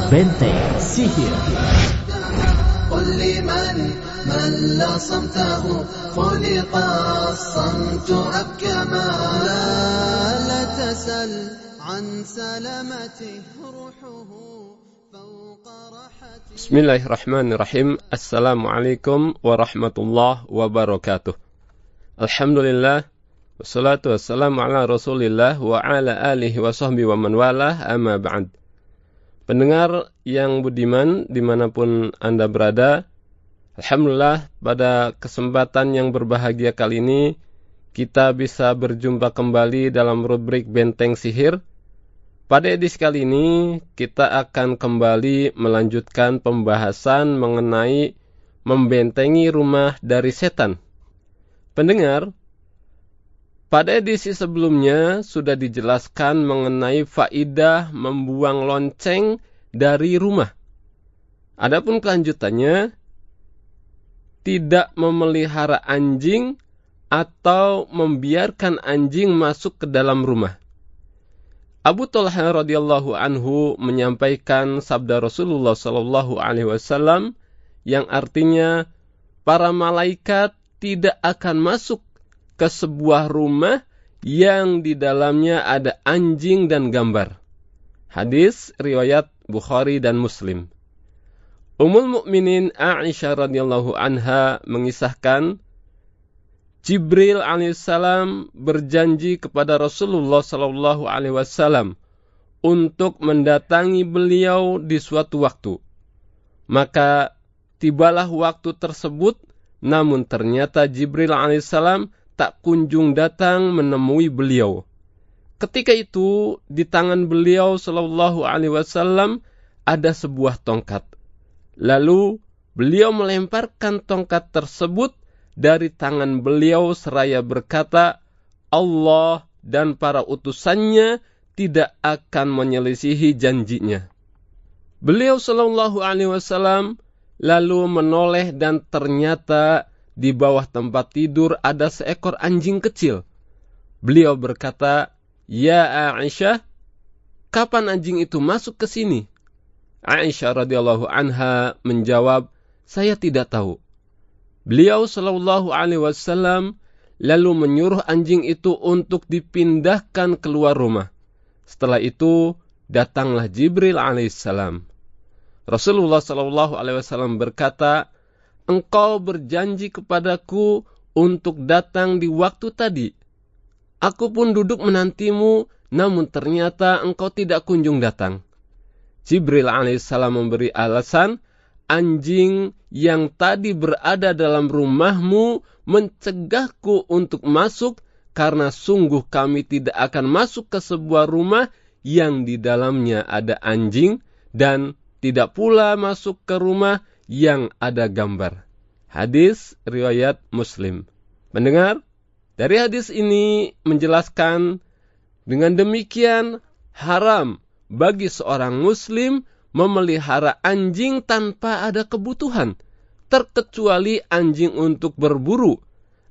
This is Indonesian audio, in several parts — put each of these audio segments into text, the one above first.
Benteng Sihir. قل لمن مل صمته خلق الصمت أبكما لا تسل عن سلامته روحه فوق راحته. Bismillahirrahmanirrahim. Assalamualaikum warahmatullahi wabarakatuh. Alhamdulillah, wassalatu wassalamu ala rasulillah wa ala alihi wa sahbihi wa man walah, amma ba'd. Pendengar yang budiman dimanapun Anda berada, Alhamdulillah pada kesempatan yang berbahagia kali ini kita bisa berjumpa kembali dalam rubrik Benteng Sihir. Pada edisi kali ini kita akan kembali melanjutkan pembahasan mengenai membentengi rumah dari setan. Pendengar, pada edisi sebelumnya sudah dijelaskan mengenai faidah membuang lonceng dari rumah. Adapun kelanjutannya, tidak memelihara anjing atau membiarkan anjing masuk ke dalam rumah. Abu Talha radhiyallahu anhu menyampaikan sabda Rasulullah sallallahu alaihi wasallam yang artinya para malaikat tidak akan masuk ke sebuah rumah yang di dalamnya ada anjing dan gambar. Hadis riwayat Bukhari dan Muslim. Ummul Mukminin Aisyah radhiyallahu anha mengisahkan Jibril alaihissalam berjanji kepada Rasulullah sallallahu alaihi wasallam untuk mendatangi beliau di suatu waktu. Maka tibalah waktu tersebut, namun ternyata Jibril alaihissalam tak kunjung datang menemui beliau. Ketika itu di tangan beliau sallallahu alaihi wasallam ada sebuah tongkat. Lalu beliau melemparkan tongkat tersebut dari tangan beliau seraya berkata, Allah dan para utusannya tidak akan menyelisihi janjinya. Beliau sallallahu alaihi wasallam lalu menoleh dan ternyata di bawah tempat tidur ada seekor anjing kecil. Beliau berkata, "Ya Aisyah, kapan anjing itu masuk ke sini?" Aisyah radhiyallahu anha menjawab, "Saya tidak tahu." Beliau sallallahu alaihi wasallam lalu menyuruh anjing itu untuk dipindahkan keluar rumah. Setelah itu datanglah Jibril alaihissalam. Rasulullah sallallahu alaihi wasallam berkata, "Engkau berjanji kepadaku untuk datang di waktu tadi. Aku pun duduk menantimu, namun ternyata engkau tidak kunjung datang." Jibril alaihissalam memberi alasan, "Anjing yang tadi berada dalam rumahmu mencegahku untuk masuk, karena sungguh kami tidak akan masuk ke sebuah rumah yang di dalamnya ada anjing, dan tidak pula masuk ke rumah yang ada gambar." Hadis riwayat Muslim. Mendengar, dari hadis ini menjelaskan dengan demikian haram bagi seorang muslim memelihara anjing tanpa ada kebutuhan, terkecuali anjing untuk berburu,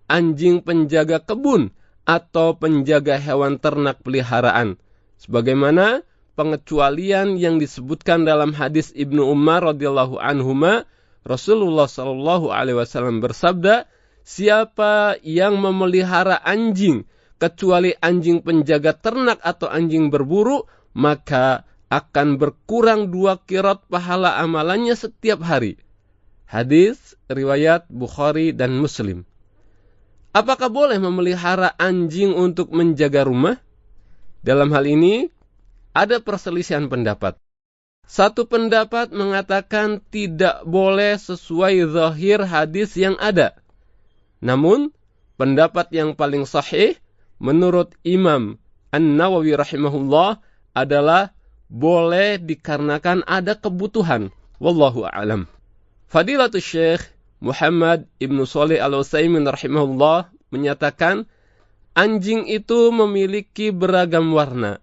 anjing penjaga kebun, atau penjaga hewan ternak peliharaan. Sebagaimana pengecualian yang disebutkan dalam hadis Ibnu Umar radhiyallahu anhuma, Rasulullah sallallahu alaihi wasallam bersabda, "Siapa yang memelihara anjing kecuali anjing penjaga ternak atau anjing berburu, maka akan berkurang 2 qirat pahala amalannya setiap hari." Hadis riwayat Bukhari dan Muslim. Apakah boleh memelihara anjing untuk menjaga rumah? Dalam hal ini ada perselisihan pendapat. Satu pendapat mengatakan tidak boleh sesuai zahir hadis yang ada. Namun, pendapat yang paling sahih menurut Imam An-Nawawi rahimahullah adalah boleh dikarenakan ada kebutuhan. Wallahu a'lam. Fadilatul Syekh Muhammad Ibnu Shalih Al-Utsaimin rahimahullah menyatakan anjing itu memiliki beragam warna.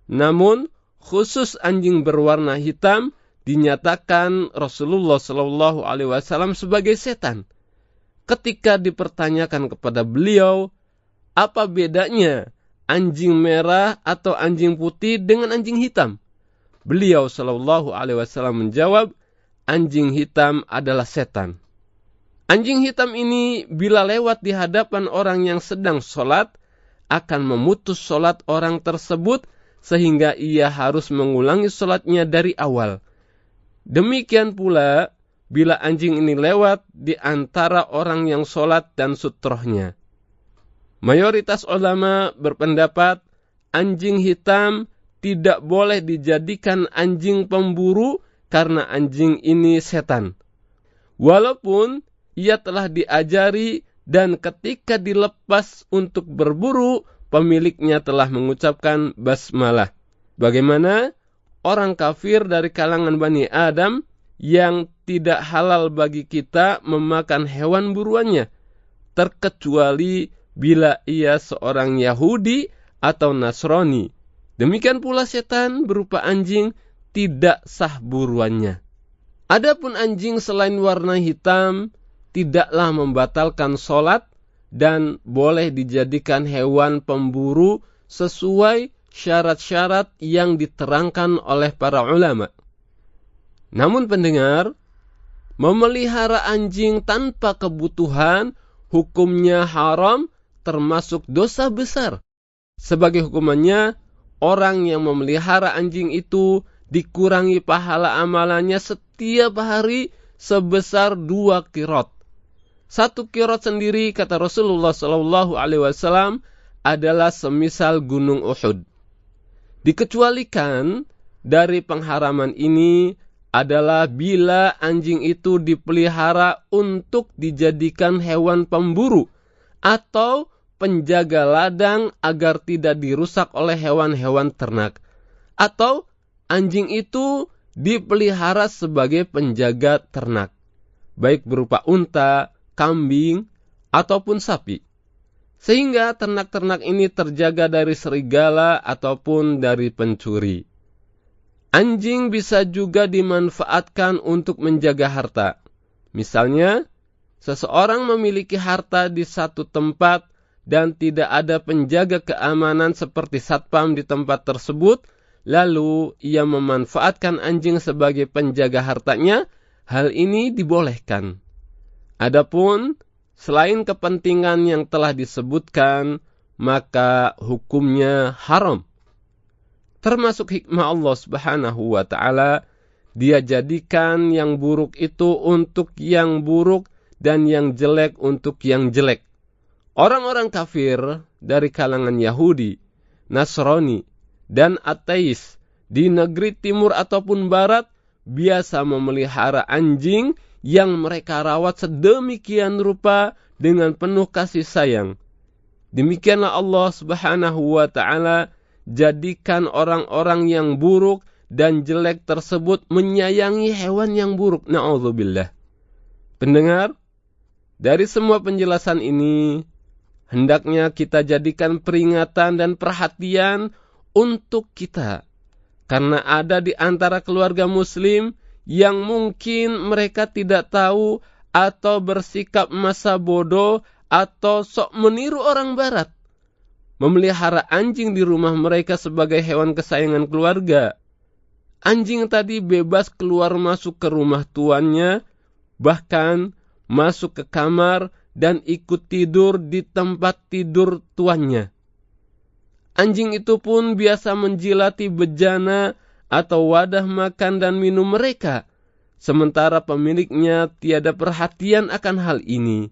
Namun, khusus anjing berwarna hitam dinyatakan Rasulullah sallallahu alaihi wasallam sebagai setan. Ketika dipertanyakan kepada beliau, apa bedanya anjing merah atau anjing putih dengan anjing hitam? Beliau sallallahu alaihi wasallam menjawab, anjing hitam adalah setan. Anjing hitam ini bila lewat di hadapan orang yang sedang sholat, akan memutus sholat orang tersebut sehingga ia harus mengulangi sholatnya dari awal. Demikian pula bila anjing ini lewat di antara orang yang sholat dan sutrohnya. Mayoritas ulama berpendapat anjing hitam tidak boleh dijadikan anjing pemburu karena anjing ini setan. Walaupun ia telah diajari dan ketika dilepas untuk berburu, pemiliknya telah mengucapkan basmalah. Bagaimana orang kafir dari kalangan Bani Adam yang tidak halal bagi kita memakan hewan buruannya, terkecuali bila ia seorang Yahudi atau Nasrani. Demikian pula setan berupa anjing tidak sah buruannya. Adapun anjing selain warna hitam, tidaklah membatalkan sholat dan boleh dijadikan hewan pemburu sesuai syarat-syarat yang diterangkan oleh para ulama. Namun pendengar, memelihara anjing tanpa kebutuhan hukumnya haram termasuk dosa besar. Sebagai hukumannya, orang yang memelihara anjing itu dikurangi pahala amalannya setiap hari sebesar 2 qirot. 1 qirot sendiri, kata Rasulullah SAW, adalah semisal gunung Uhud. Dikecualikan dari pengharaman ini adalah bila anjing itu dipelihara untuk dijadikan hewan pemburu atau penjaga ladang agar tidak dirusak oleh hewan-hewan ternak. Atau anjing itu dipelihara sebagai penjaga ternak, baik berupa unta, kambing, ataupun sapi. Sehingga ternak-ternak ini terjaga dari serigala ataupun dari pencuri. Anjing bisa juga dimanfaatkan untuk menjaga harta. Misalnya, seseorang memiliki harta di satu tempat dan tidak ada penjaga keamanan seperti satpam di tempat tersebut, lalu ia memanfaatkan anjing sebagai penjaga hartanya, hal ini dibolehkan. Adapun selain kepentingan yang telah disebutkan, maka hukumnya haram. Termasuk hikmah Allah Subhanahu wa Ta'ala, Dia jadikan yang buruk itu untuk yang buruk dan yang jelek untuk yang jelek. Orang-orang kafir dari kalangan Yahudi, Nasrani, dan ateis di negeri timur ataupun barat biasa memelihara anjing yang mereka rawat sedemikian rupa dengan penuh kasih sayang. Demikianlah Allah Subhanahu wa Ta'ala jadikan orang-orang yang buruk dan jelek tersebut menyayangi hewan yang buruk. Na'udzubillah. Pendengar, dari semua penjelasan ini, hendaknya kita jadikan peringatan dan perhatian untuk kita. Karena ada di antara keluarga muslim yang mungkin mereka tidak tahu atau bersikap masa bodoh atau sok meniru orang barat, memelihara anjing di rumah mereka sebagai hewan kesayangan keluarga. Anjing tadi bebas keluar masuk ke rumah tuannya, bahkan masuk ke kamar dan ikut tidur di tempat tidur tuannya. Anjing itu pun biasa menjilati bejana atau wadah makan dan minum mereka, sementara pemiliknya tiada perhatian akan hal ini.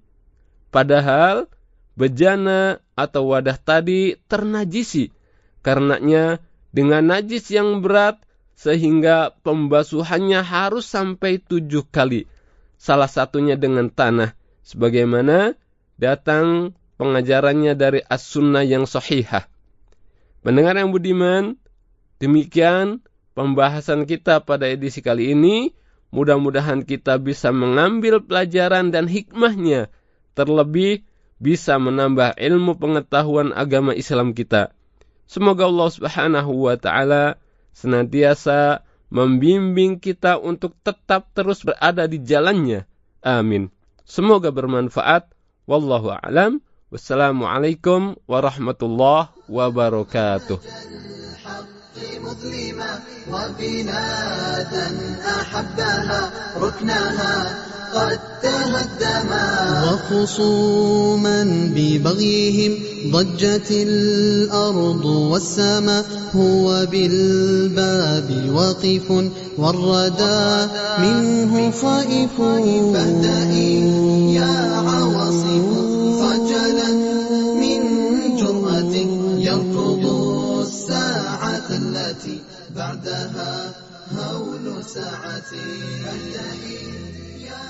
Padahal bejana atau wadah tadi ternajisi, karenanya dengan najis yang berat sehingga pembasuhannya harus sampai 7 kali, salah satunya dengan tanah, sebagaimana datang pengajarannya dari as-sunnah yang sahihah. Pendengar yang budiman, demikian pembahasan kita pada edisi kali ini. Mudah-mudahan kita bisa mengambil pelajaran dan hikmahnya, terlebih bisa menambah ilmu pengetahuan agama Islam kita. Semoga Allah Subhanahu wa Ta'ala senantiasa membimbing kita untuk tetap terus berada di jalannya. Amin. Semoga bermanfaat. Wallahu a'lam. Wassalamualaikum warahmatullahi wabarakatuh. مظلمة وبلادا أحبها ركنها قد تهدما وخصوما ببغيهم ضجت الأرض والسماء هو بالباب واقف والردى منه خائف فاهدئي يا عواصف خجلا من جرأة يركض الساعة التي بعدها هول ساعتي فاهدئي يا